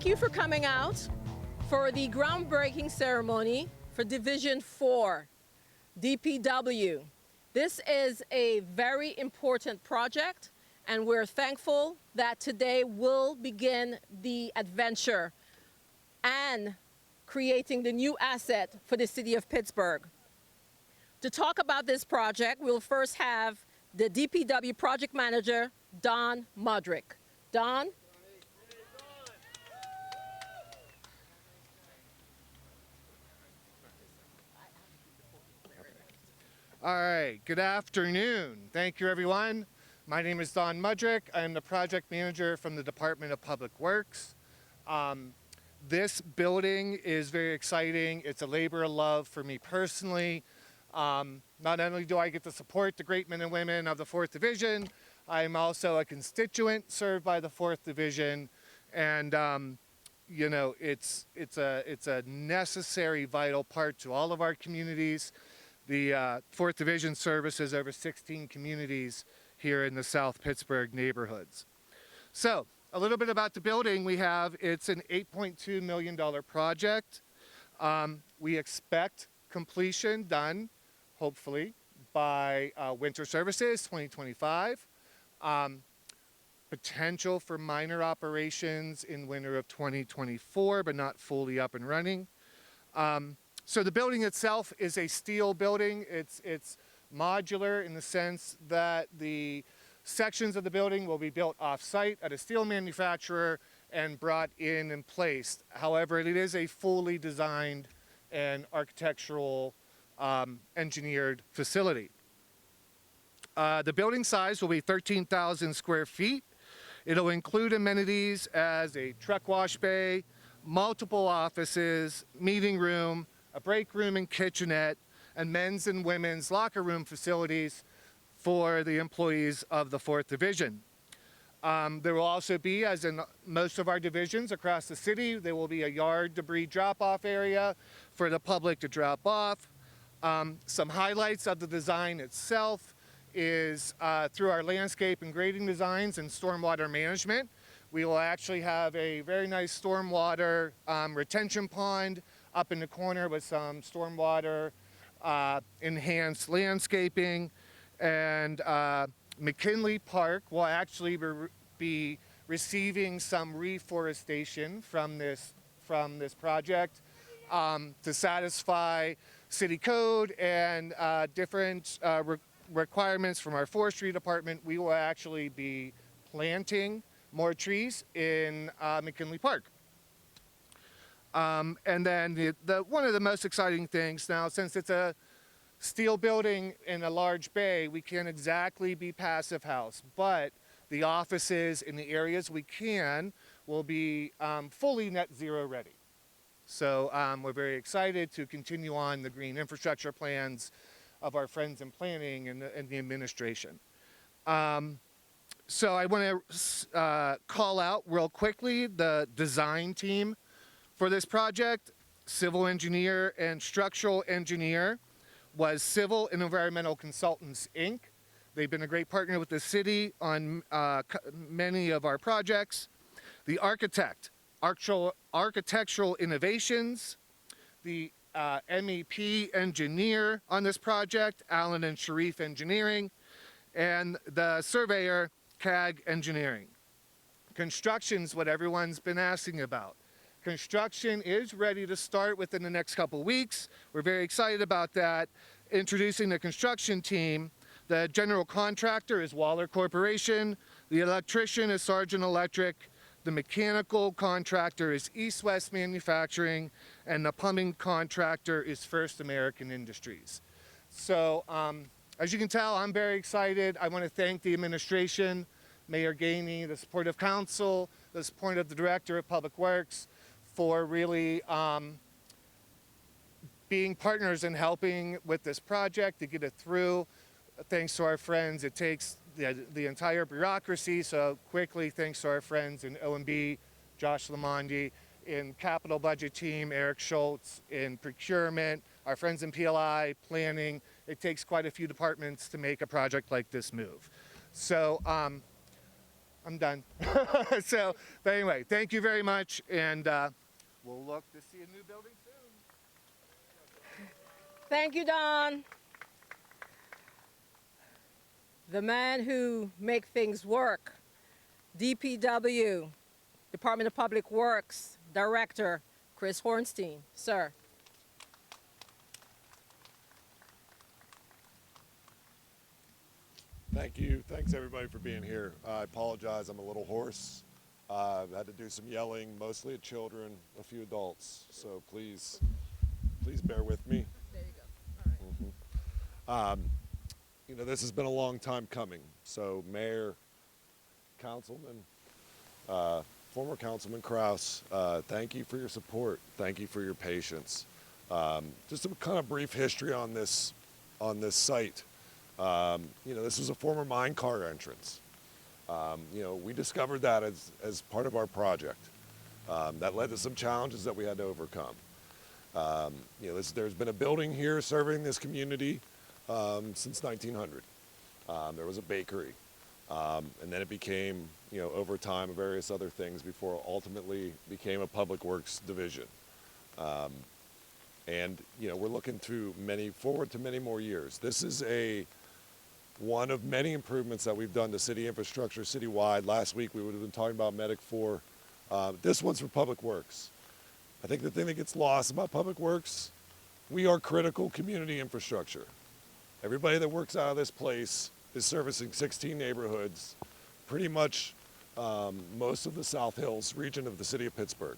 you for coming out for the groundbreaking ceremony for Division 4, DPW. This is a very important project, and we're thankful that today will begin the adventure and creating the new asset for the city of Pittsburgh. To talk about this project, we'll first have the DPW project manager, Don Mudrick. Don? All right, good afternoon. Thank you, everyone. My name is Don Mudrick. I am the project manager from the Department of Public Works. This building is very exciting. It's a labor of love for me personally. Not only do I get to support the great men and women of the 4th Division, I am also a constituent served by the 4th Division, and you know, it's a necessary, vital part to all of our communities. The 4th Division services over 16 communities here in the South Pittsburgh neighborhoods. So, a little bit about the building we have. It's an $8.2 million project. We expect completion done, hopefully, by winter services 2025. Potential for minor operations in winter of 2024, but not fully up and running. So the building itself is a steel building. It's modular in the sense that the sections of the building will be built off-site at a steel manufacturer and brought in and placed. However, it is a fully designed and architectural engineered facility. The building size will be 13,000 square feet. It'll include amenities as a truck wash bay, multiple offices, meeting room, a break room and kitchenette, and men's and women's locker room facilities for the employees of the 4th Division. There will also be, as in most of our divisions across the city, there will be a yard debris drop-off area for the public to drop off. Some highlights of the design itself is through our landscape and grading designs and stormwater management. We will actually have a very nice stormwater retention pond up in the corner with some stormwater enhanced landscaping, and McKinley Park will actually be receiving some reforestation from this project to satisfy city code and different requirements from our forestry department. We will actually be planting more trees in McKinley Park. And then one of the most exciting things now, since it's a steel building in a large bay, we can't exactly be passive house, but the offices in the areas we can will be fully net zero ready. So we're very excited to continue on the green infrastructure plans of our friends in planning and the administration. So I want to call out real quickly the design team for this project. Civil engineer and structural engineer was Civil and Environmental Consultants, Inc. They've been a great partner with the city on many of our projects. The architect, Architectural Innovations. The MEP engineer on this project, Allen and Sharif Engineering. And the surveyor, CAG Engineering. Construction's what everyone's been asking about. Construction is ready to start within the next couple weeks. We're very excited about that. Introducing the construction team, the general contractor is Waller Corporation, the electrician is Sargent Electric, the mechanical contractor is East West Manufacturing, and the plumbing contractor is First American Industries. So as you can tell, I'm very excited. I want to thank the administration, Mayor Gainey, the support of council, the support of the Director of Public Works, for really being partners in helping with this project to get it through. Thanks to our friends, it takes the entire bureaucracy, so quickly thanks to our friends in OMB, Josh Lamondi, in capital budget team, Eric Schultz, in procurement, our friends in PLI, planning. It takes quite a few departments to make a project like this move. So I'm I'm done. So, but anyway, thank you very much, and we'll look to see a new building soon. Thank you, Don. The man who makes things work, DPW, Department of Public Works Director, Chris Hornstein. Sir. Thank you. Thanks everybody for being here. I apologize, I'm a little hoarse. I've had to do some yelling, mostly at children, a few adults. So please bear with me. There you go. All right. You know, this has been a long time coming. So Mayor, Councilman, former Councilman Kraus, thank you for your support. Thank you for your patience. Just a kind of brief history on this site. You know, this was a former mine car entrance. You know, we discovered that as part of our project. That led to some challenges that we had to overcome. You know, there's been a building here serving this community since 1900. There was a bakery, and then it became, you know, over time, various other things before ultimately became a public works division. And you know, we're looking forward to many more years. This is one of many improvements that we've done to city infrastructure citywide. Last week we would have been talking about Medic 4. This one's for Public Works. I think the thing that gets lost about Public Works, we are critical community infrastructure. Everybody that works out of this place is servicing 16 neighborhoods, pretty much most of the South Hills region of the city of Pittsburgh.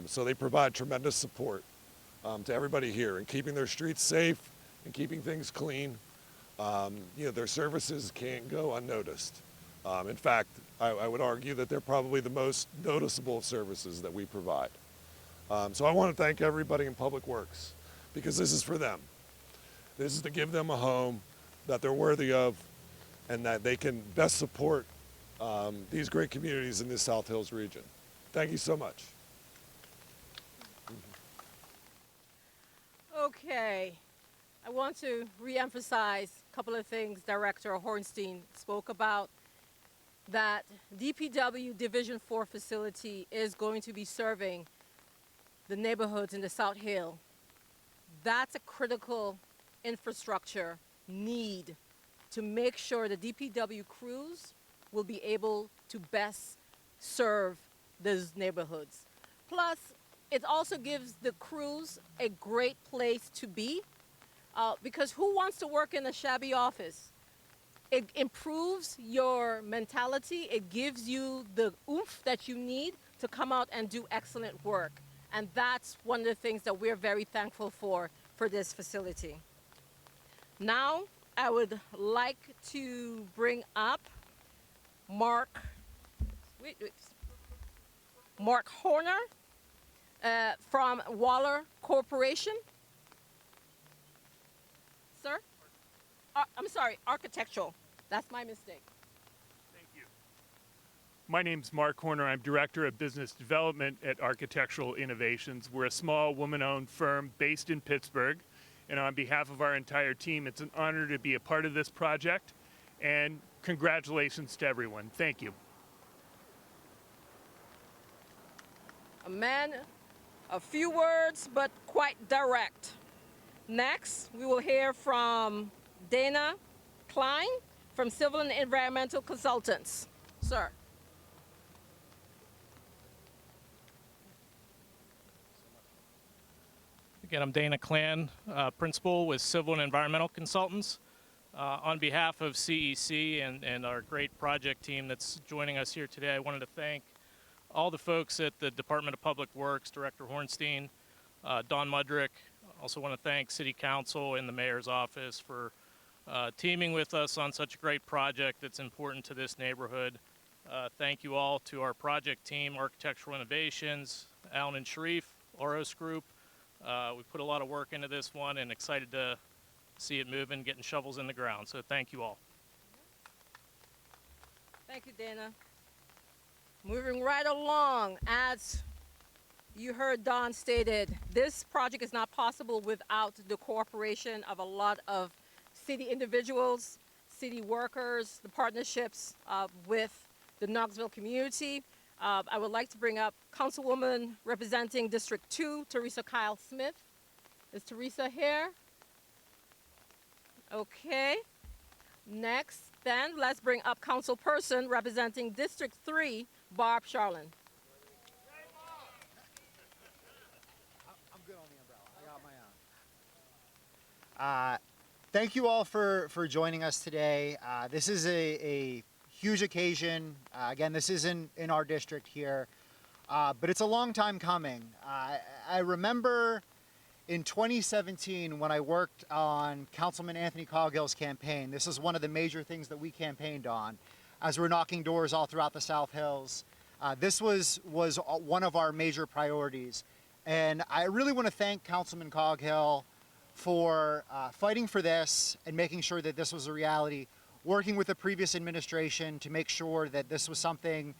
So they provide tremendous support to everybody here in keeping their streets safe and keeping things clean. You know, their services can't go unnoticed. In fact, I would argue that they're probably the most noticeable services that we provide. So I want to thank everybody in Public Works, because this is for them. This is to give them a home that they're worthy of and that they can best support these great communities in this South Hills region. Thank you so much. Okay. I want to reemphasize a couple of things Director Hornstein spoke about. That DPW Division 4 facility is going to be serving the neighborhoods in the South Hill. That's a critical infrastructure need to make sure the DPW crews will be able to best serve those neighborhoods. Plus, it also gives the crews a great place to be, because who wants to work in a shabby office? It improves your mentality. It gives you the oomph that you need to come out and do excellent work. And that's one of the things that we're very thankful for this facility. Now, I would like to bring up Mark Horner from Waller Corporation. Sir? I'm sorry, architectural. That's my mistake. Thank you. My name's Mark Horner. I'm Director of Business Development at Architectural Innovations. We're a small woman-owned firm based in Pittsburgh. And on behalf of our entire team, it's an honor to be a part of this project. And congratulations to everyone. Thank you. A man, a few words, but quite direct. Next, we will hear from Dana Klein from Civil and Environmental Consultants. Sir. Again, I'm Dana Klein, Principal with Civil and Environmental Consultants. On behalf of CEC and our great project team that's joining us here today, I wanted to thank all the folks at the Department of Public Works, Director Hornstein, Don Mudrick. Also want to thank City Council and the Mayor's Office for teaming with us on such a great project that's important to this neighborhood. Thank you all to our project team, Architectural Innovations, Alan and Sharif, Oros Group. We put a lot of work into this one and excited to see it moving, getting shovels in the ground. So thank you all. Thank you, Dana. Moving right along, as you heard Don stated, this project is not possible without the cooperation of a lot of city individuals, city workers, the partnerships with the Knoxville community. I would like to bring up Councilwoman representing District 2, Teresa Kyle Smith. Is Teresa here? Okay. Next, then, let's bring up Councilperson representing District 3, Barb Charlin. I'm good on the umbrella. I got my own. Thank you all for joining us today. This is a huge occasion. Again, this isn't in our district here, but it's a long time coming. I remember in 2017 when I worked on Councilman Anthony Coghill's campaign. This is one of the major things that we campaigned on as we're knocking doors all throughout the South Hills. This was one of our major priorities. And I really want to thank Councilman Coghill for fighting for this and making sure that this was a reality, working with the previous administration to make sure that this was something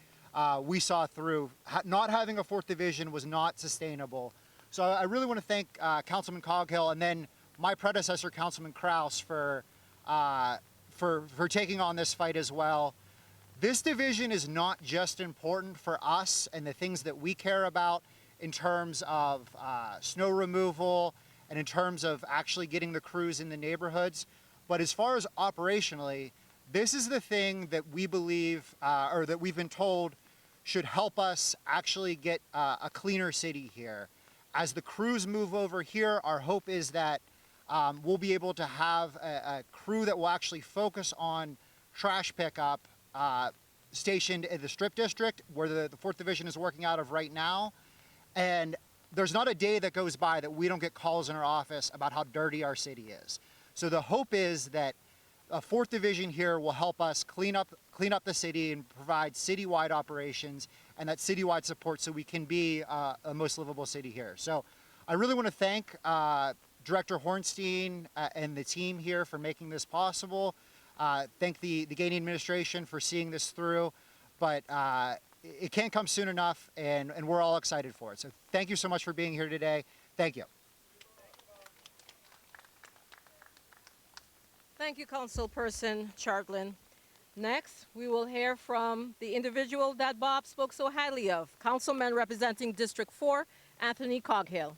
we saw through. Not having a 4th Division was not sustainable. So I really want to thank Councilman Coghill and then my predecessor, Councilman Kraus, for taking on this fight as well. This division is not just important for us and the things that we care about in terms of snow removal and in terms of actually getting the crews in the neighborhoods, but as far as operationally, this is the thing that we believe, or that we've been told, should help us actually get a cleaner city here. As the crews move over here, our hope is that we'll be able to have a crew that will actually focus on trash pickup stationed in the Strip District, where the 4th Division is working out of right now. And there's not a day that goes by that we don't get calls in our office about how dirty our city is. So the hope is that a 4th Division here will help us clean up the city and provide citywide operations and that citywide support so we can be a most livable city here. So I really want to thank Director Hornstein and the team here for making this possible. Thank the Gainey administration for seeing this through, but it can't come soon enough, and we're all excited for it. So thank you so much for being here today. Thank you. Thank you, Councilperson Charlin. Next, we will hear from the individual that Bob spoke so highly of, Councilman representing District 4, Anthony Coghill.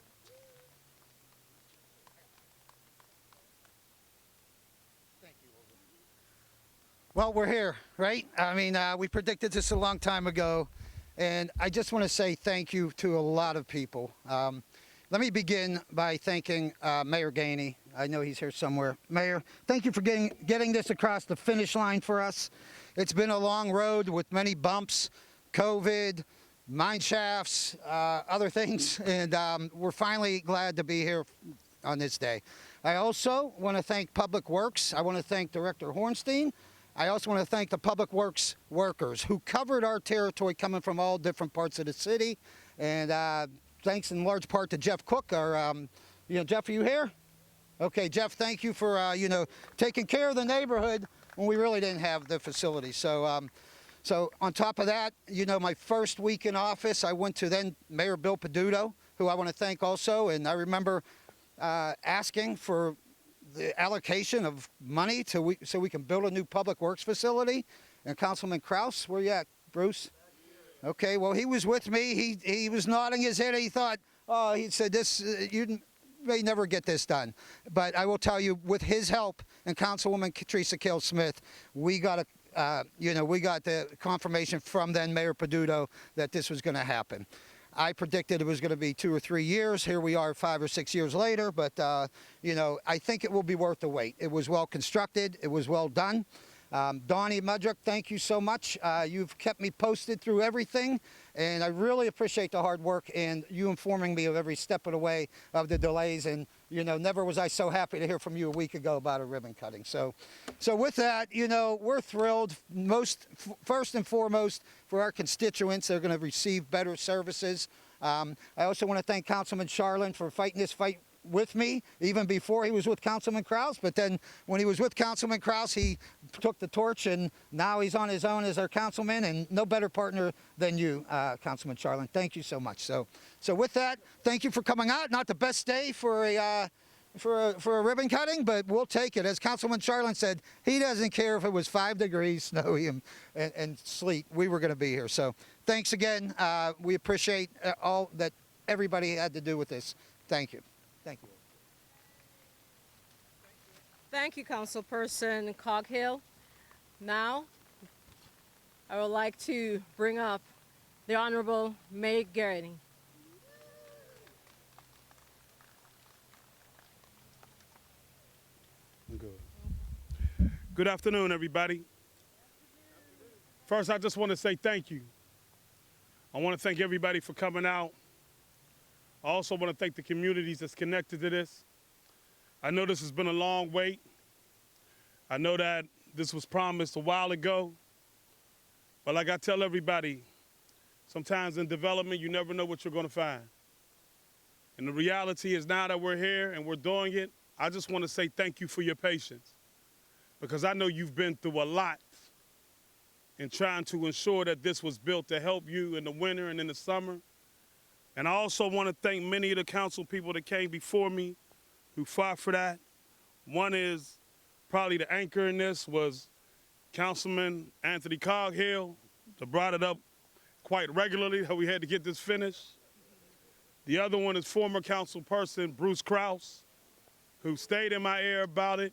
Well, we're here, right? I mean, we predicted this a long time ago, and I just want to say thank you to a lot of people. Let me begin by thanking Mayor Gainey. I know he's here somewhere. Mayor, thank you for getting this across the finish line for us. It's been a long road with many bumps, COVID, mine shafts, other things, and we're finally glad to be here on this day. I also want to thank Public Works. I want to thank Director Hornstein. I also want to thank the Public Works workers who covered our territory coming from all different parts of the city. And thanks in large part to Jeff Cook. Jeff, are you here? Okay, Jeff, thank you for, taking care of the neighborhood when we really didn't have the facility. So on top of that, my first week in office, I went to then Mayor Bill Peduto, who I want to thank also. And I remember asking for the allocation of money so we can build a new public works facility. And Councilman Kraus, where you at, Bruce? Okay, well, he was with me. He was nodding his head. He thought, oh, he said, this, you may never get this done. But I will tell you, with his help and Councilwoman Teresa Kyle Smith, we got the confirmation from then Mayor Peduto that this was going to happen. I predicted it was going to be 2 or 3 years. Here we are 5 or 6 years later, but, I think it will be worth the wait. It was well constructed. It was well done. Donnie Mudrick, thank you so much. You've kept me posted through everything, and I really appreciate the hard work and you informing me of every step of the way of the delays. And, never was I so happy to hear from you a week ago about a ribbon cutting. So with that, we're thrilled, first and foremost, for our constituents. They're going to receive better services. I also want to thank Councilman Charlin for fighting this fight with me, even before he was with Councilman Kraus. But then when he was with Councilman Kraus, he took the torch, and now he's on his own as our councilman, and no better partner than you, Councilman Charlin. Thank you so much. So with that, thank you for coming out. Not the best day for for a ribbon cutting, but we'll take it. As Councilman Charlin said, he doesn't care if it was 5 degrees, snowy, and sleet. We were going to be here. So thanks again. We appreciate all that everybody had to do with this. Thank you. Thank you. Thank you, Councilperson Coghill. Now, I would like to bring up the Honorable May Garrity. Good afternoon, everybody. First, I just want to say thank you. I want to thank everybody for coming out. I also want to thank the communities that's connected to this. I know this has been a long wait. I know that this was promised a while ago. But like I tell everybody, sometimes in development, you never know what you're going to find. And the reality is now that we're here and we're doing it, I just want to say thank you for your patience. Because I know you've been through a lot in trying to ensure that this was built to help you in the winter and in the summer. And I also want to thank many of the council people that came before me who fought for that. One is probably the anchor in this was Councilman Anthony Coghill, that brought it up quite regularly how we had to get this finished. The other one is former council person Bruce Krause, who stayed in my ear about it.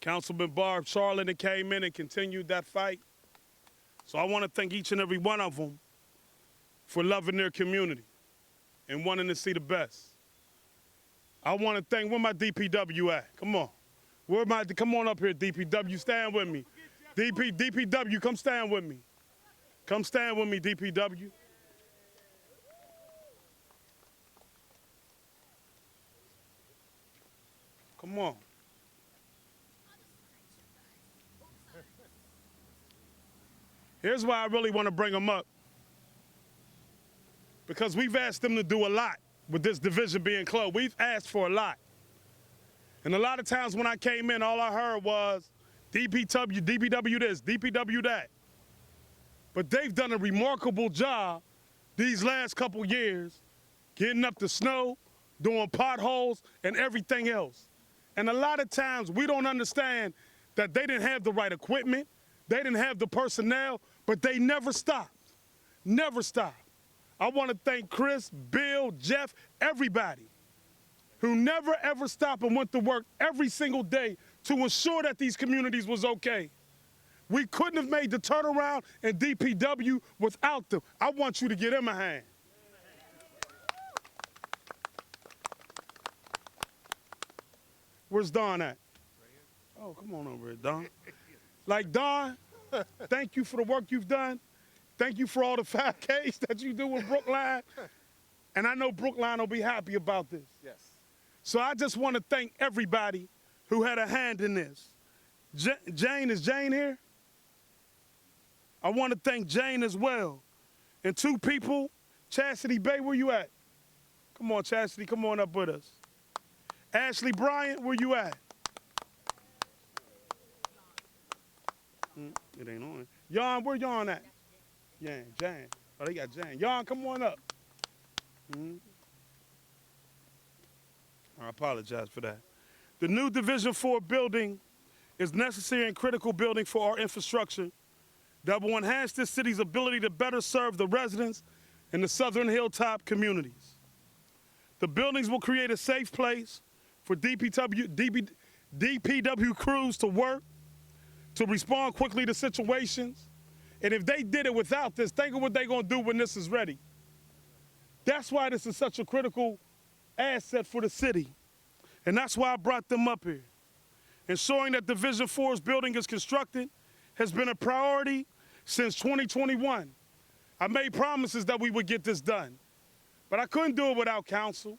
Councilman Barb Charlin that came in and continued that fight. So I want to thank each and every one of them for loving their community and wanting to see the best. I want to thank, where my DPW at? Come on. Come on up here, DPW, stand with me. DPW, come stand with me. Come stand with me, DPW. Come on. Here's why I really want to bring them up. Because we've asked them to do a lot with this division being closed. We've asked for a lot. And a lot of times when I came in, all I heard was DPW this, DPW that. But they've done a remarkable job these last couple years getting up the snow, doing potholes, and everything else. And a lot of times we don't understand that they didn't have the right equipment, they didn't have the personnel, but they never stopped. Never stopped. I want to thank Chris, Bill, Jeff, everybody who never ever stopped and went to work every single day to ensure that these communities was okay. We couldn't have made the turnaround in DPW without them. I want you to give them a hand. Where's Don at? Oh, come on over here, Don. Like, Don, thank you for the work you've done. Thank you for all the 5Ks that you do with Brookline. And I know Brookline will be happy about this. Yes. So I just want to thank everybody who had a hand in this. Jane, is Jane here? I want to thank Jane as well. And two people, Chastity Bay, where you at? Come on, Chastity, come on up with us. Ashley Bryant, where you at? It ain't on. Yon, where Yon at? Yeah, Jane. Oh, they got Jane. Yon, come on up. I apologize for that. The new Division 4 building is necessary and critical building for our infrastructure that will enhance this city's ability to better serve the residents in the southern hilltop communities. The buildings will create a safe place for DPW crews to work, to respond quickly to situations. And if they did it without this, think of what they're going to do when this is ready. That's why this is such a critical asset for the city. And that's why I brought them up here. Ensuring that Division 4's building is constructed has been a priority since 2021. I made promises that we would get this done. But I couldn't do it without council.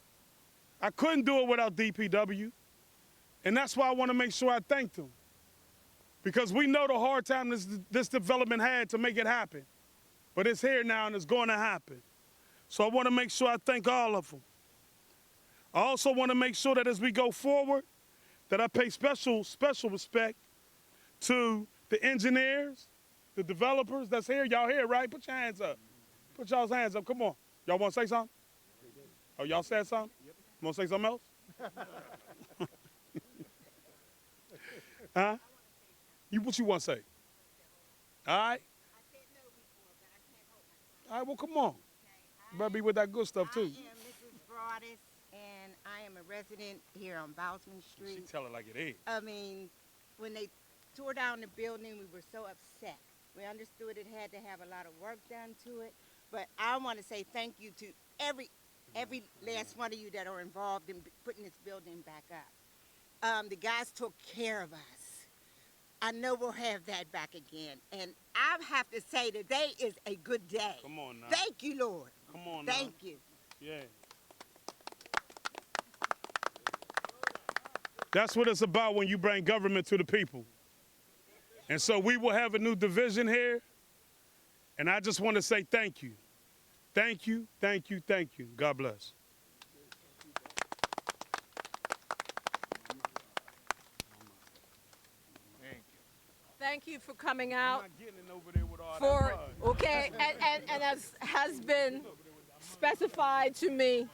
I couldn't do it without DPW. And that's why I want to make sure I thank them. Because we know the hard time this development had to make it happen. But it's here now and it's going to happen. So I want to make sure I thank all of them. I also want to make sure that as we go forward, that I pay special respect to the engineers, the developers that's here. Y'all here, right? Put your hands up. Put y'all's hands up. Come on. Y'all want to say something? Oh, y'all said something? Yep. Want to say something else? Huh? What you want to say? All right. All right, well, come on. You better be with that good stuff, too. I am Mrs. Broadus, and I am a resident here on Bousman She Street. tell it like it is. I mean, when they tore down the building, we were so upset. We understood it had to have a lot of work done to it, but I want to say thank you to every last one of you that are involved in putting this building back up. The guys took care of us. I know we'll have that back again, and I have to say today is a good day. Come on now. Thank you, Lord. Come on now. Thank you. Yeah. That's what it's about when you bring government to the people. And so we will have a new division here, and I just want to say thank you. Thank you, thank you, thank you. God bless. Thank you for coming out. I'm not getting over there with all For that blood. okay, and as has been specified to me,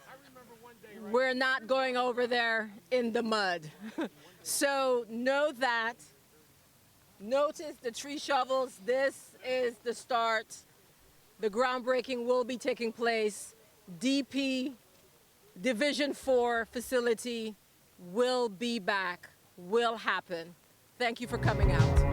we're not going over there in the mud. So know that. Notice the tree shovels. This is the start. The groundbreaking will be taking place. DP Division 4 facility will be back, will happen. Thank you for coming out.